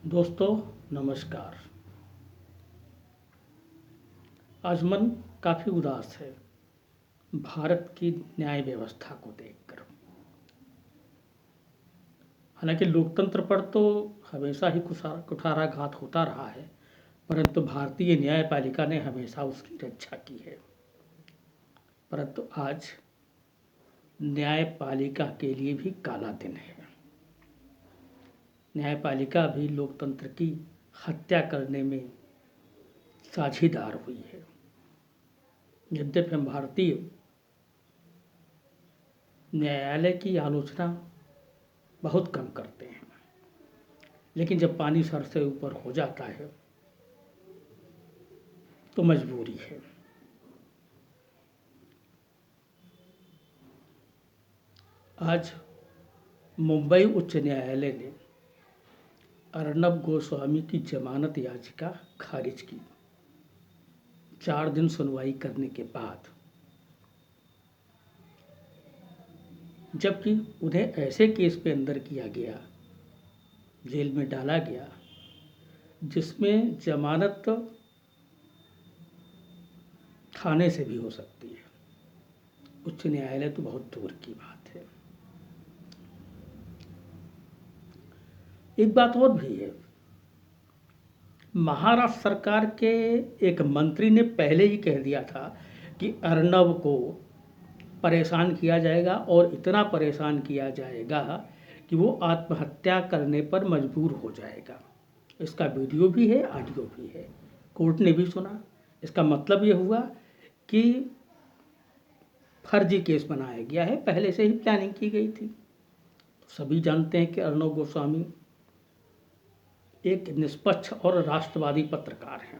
दोस्तों नमस्कार। आज मन काफ़ी उदास है भारत की न्याय व्यवस्था को देखकर। हालांकि लोकतंत्र पर तो हमेशा ही कुठाराघात होता रहा है, परंतु भारतीय न्यायपालिका ने हमेशा उसकी रक्षा की है। परंतु आज न्यायपालिका के लिए भी काला दिन है। न्यायपालिका भी लोकतंत्र की हत्या करने में साझीदार हुई है। यद्यपि हम भारतीय न्यायालय की आलोचना बहुत कम करते हैं, लेकिन जब पानी सर से ऊपर हो जाता है तो मजबूरी है। आज मुंबई उच्च न्यायालय ने अर्नब गोस्वामी की जमानत याचिका खारिज की। 4 दिन सुनवाई करने के बाद, जबकि उन्हें ऐसे केस पे अंदर किया गया, जेल में डाला गया, जिसमें जमानत थाने से भी हो सकती है। उच्च न्यायालय तो बहुत दूर की बात है। एक बात और भी है, महाराष्ट्र सरकार के एक मंत्री ने पहले ही कह दिया था कि अर्नब को परेशान किया जाएगा और इतना परेशान किया जाएगा कि वो आत्महत्या करने पर मजबूर हो जाएगा। इसका वीडियो भी है, ऑडियो भी है, कोर्ट ने भी सुना। इसका मतलब ये हुआ कि फर्जी केस बनाया गया है, पहले से ही प्लानिंग की गई थी। सभी जानते हैं कि अर्नब गोस्वामी एक निष्पक्ष और राष्ट्रवादी पत्रकार हैं,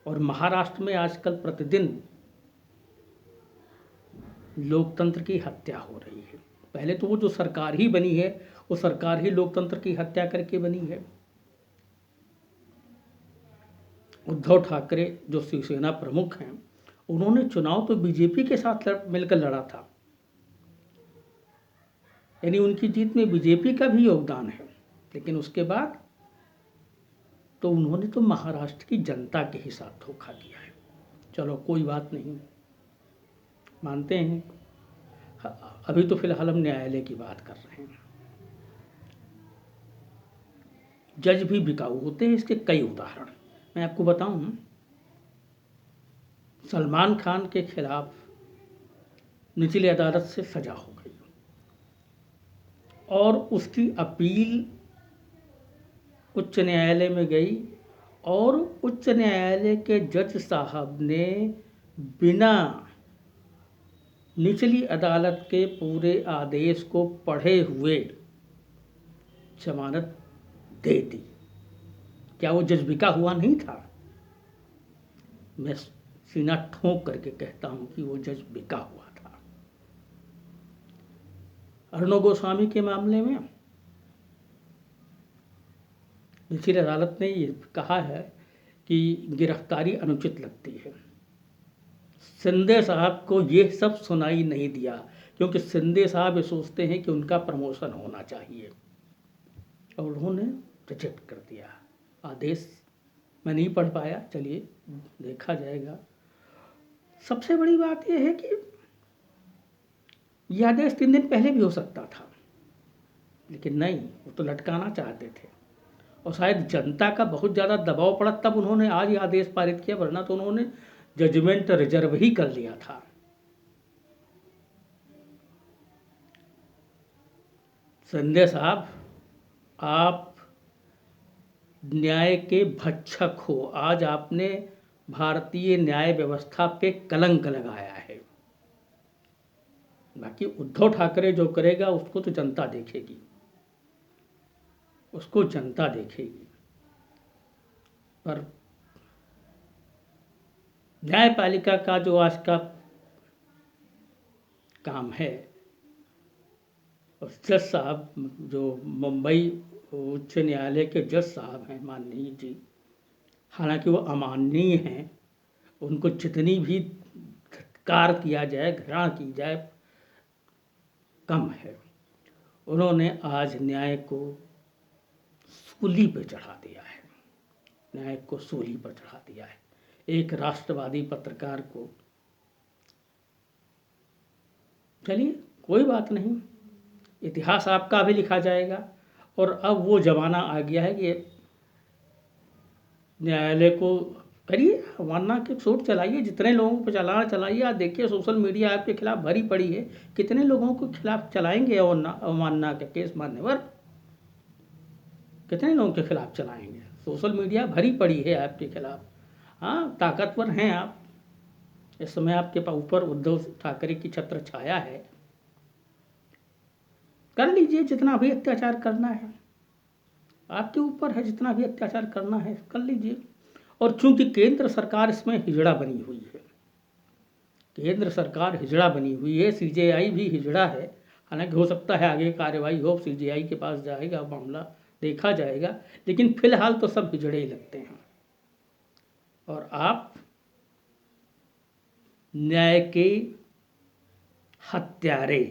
और महाराष्ट्र में आजकल प्रतिदिन लोकतंत्र की हत्या हो रही है। पहले तो वो जो सरकार ही बनी है, वो सरकार ही लोकतंत्र की हत्या करके बनी है। उद्धव ठाकरे जो शिवसेना प्रमुख हैं, उन्होंने चुनाव तो बीजेपी के साथ मिलकर लड़ा था, यानी उनकी जीत में बीजेपी का भी योगदान है। लेकिन उसके बाद तो उन्होंने तो महाराष्ट्र की जनता के ही साथ धोखा किया है। चलो कोई बात नहीं, मानते हैं। अभी तो फिलहाल हम न्यायालय की बात कर रहे हैं। जज भी बिकाऊ होते हैं, इसके कई उदाहरण मैं आपको बताऊं। सलमान खान के खिलाफ निचली अदालत से सजा हो गई और उसकी अपील उच्च न्यायालय में गई, और उच्च न्यायालय के जज साहब ने बिना निचली अदालत के पूरे आदेश को पढ़े हुए जमानत दे दी। क्या वो जज बिका हुआ नहीं था? मैं सीना ठोंक करके कहता हूं कि वो जज बिका हुआ था। अर्नब गोस्वामी के मामले में निचली अदालत ने ये कहा है कि गिरफ्तारी अनुचित लगती है। शिंदे साहब को ये सब सुनाई नहीं दिया, क्योंकि शिंदे साहब ये सोचते हैं कि उनका प्रमोशन होना चाहिए, और उन्होंने रिजेक्ट कर दिया आदेश। मैं नहीं पढ़ पाया, चलिए देखा जाएगा। सबसे बड़ी बात यह है कि यह आदेश 3 दिन पहले भी हो सकता था, लेकिन नहीं, वो तो लटकाना चाहते थे, और शायद जनता का बहुत ज़्यादा दबाव पड़ा तब उन्होंने आज ये आदेश पारित किया, वरना तो उन्होंने जजमेंट रिजर्व ही कर लिया था। शिंदे साहब, आप न्याय के भक्षक हो। आज आपने भारतीय न्याय व्यवस्था पे कलंक लगाया है। बाकी उद्धव ठाकरे जो करेगा उसको तो जनता देखेगी, उसको जनता देखेगी। पर न्यायपालिका का जो आज का काम है, और जज साहब जो मुंबई उच्च न्यायालय के जज साहब हैं, माननीय जी, हालांकि वो अमाननीय हैं, उनको जितनी भी धिक्कार किया जाए, घृणा की जाए, कम है। उन्होंने आज न्याय को सूली पे चढ़ा दिया है, न्याय को सूली पर चढ़ा दिया है। एक राष्ट्रवादी पत्रकार को, चलिए कोई बात नहीं, इतिहास आपका भी लिखा जाएगा। और अब वो ज़माना आ गया है कि न्यायालय को करिए, अवमानना के सूट चलाइए, जितने लोगों पर चलाना चलाइए। आप देखिए सोशल मीडिया आपके खिलाफ भरी पड़ी है, कितने लोगों के खिलाफ चलाएंगे अवमानना का केस मानने पर, कितने लोगों के खिलाफ चलाएंगे। सोशल मीडिया भरी पड़ी है आपके खिलाफ। हाँ, ताकतवर हैं आप, इस समय आपके ऊपर उद्धव ठाकरे की छत्र छाया है, कर लीजिए जितना भी अत्याचार करना है, आपके ऊपर है, जितना भी अत्याचार करना है कर लीजिए। और चूंकि केंद्र सरकार इसमें हिजड़ा बनी हुई है, केंद्र सरकार हिजड़ा बनी हुई है, सीजेआई भी हिजड़ा है। हालांकि हो सकता है आगे कार्रवाई हो, सीजेआई के पास जाएगा मामला, देखा जाएगा, लेकिन फिलहाल तो सब हिजड़े ही लगते हैं। और आप न्याय के हत्यारे